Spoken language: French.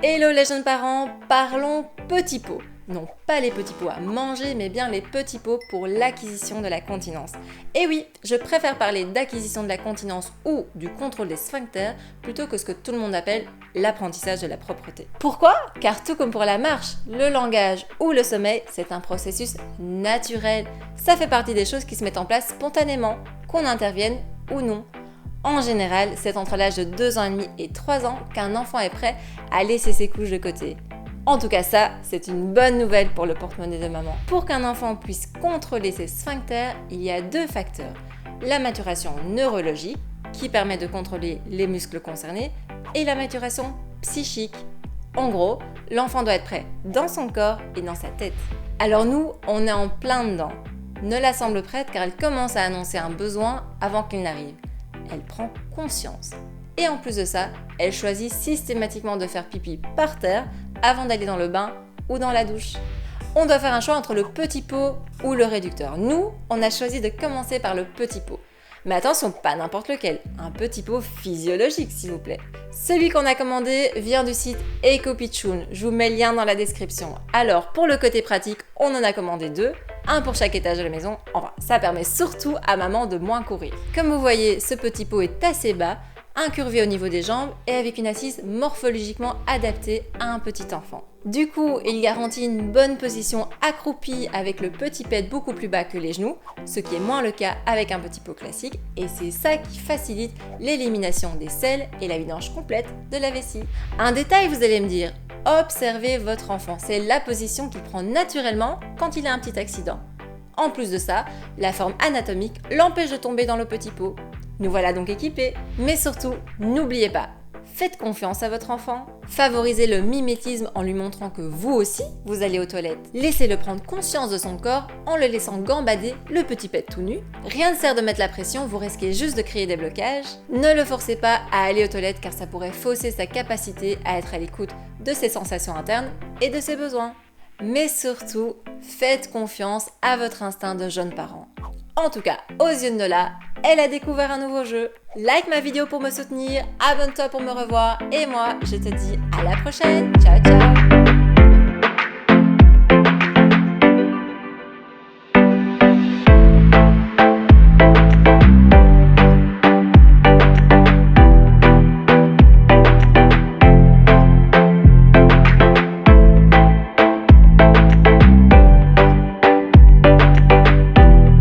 Hello les jeunes parents, parlons petits pots. Non, pas les petits pots à manger, mais bien les petits pots pour l'acquisition de la continence. Et oui, je préfère parler d'acquisition de la continence ou du contrôle des sphincters plutôt que ce que tout le monde appelle l'apprentissage de la propreté. Pourquoi ? Car tout comme pour la marche, le langage ou le sommeil, c'est un processus naturel. Ça fait partie des choses qui se mettent en place spontanément, qu'on intervienne ou non. En général, c'est entre l'âge de 2 ans et demi et 3 ans qu'un enfant est prêt à laisser ses couches de côté. En tout cas ça, c'est une bonne nouvelle pour le porte-monnaie de maman. Pour qu'un enfant puisse contrôler ses sphincters, il y a 2 facteurs. La maturation neurologique, qui permet de contrôler les muscles concernés, et la maturation psychique. En gros, l'enfant doit être prêt dans son corps et dans sa tête. Alors nous, on est en plein dedans. Ne la semble prête car elle commence à annoncer un besoin avant qu'il n'arrive. Elle prend conscience. Et en plus de ça, elle choisit systématiquement de faire pipi par terre avant d'aller dans le bain ou dans la douche. On doit faire un choix entre le petit pot ou le réducteur. Nous, on a choisi de commencer par le petit pot. Mais attention, pas n'importe lequel, un petit pot physiologique s'il vous plaît. Celui qu'on a commandé vient du site EcoPitchoun, je vous mets le lien dans la description. Alors pour le côté pratique, on en a commandé 2, un pour chaque étage de la maison, enfin ça permet surtout à maman de moins courir. Comme vous voyez, ce petit pot est assez bas, incurvé au niveau des jambes et avec une assise morphologiquement adaptée à un petit enfant. Du coup, il garantit une bonne position accroupie avec le petit pet beaucoup plus bas que les genoux, ce qui est moins le cas avec un petit pot classique, et c'est ça qui facilite l'élimination des selles et la vidange complète de la vessie. Un détail, vous allez me dire, observez votre enfant, c'est la position qu'il prend naturellement quand il a un petit accident. En plus de ça, la forme anatomique l'empêche de tomber dans le petit pot. Nous voilà donc équipés. Mais surtout, n'oubliez pas, faites confiance à votre enfant. Favorisez le mimétisme en lui montrant que vous aussi, vous allez aux toilettes. Laissez-le prendre conscience de son corps en le laissant gambader le petit pet tout nu. Rien ne sert de mettre la pression, vous risquez juste de créer des blocages. Ne le forcez pas à aller aux toilettes car ça pourrait fausser sa capacité à être à l'écoute de ses sensations internes et de ses besoins. Mais surtout, faites confiance à votre instinct de jeune parent. En tout cas, aux yeux de Nola, elle a découvert un nouveau jeu. Like ma vidéo pour me soutenir, abonne-toi pour me revoir et moi, je te dis à la prochaine. Ciao ciao.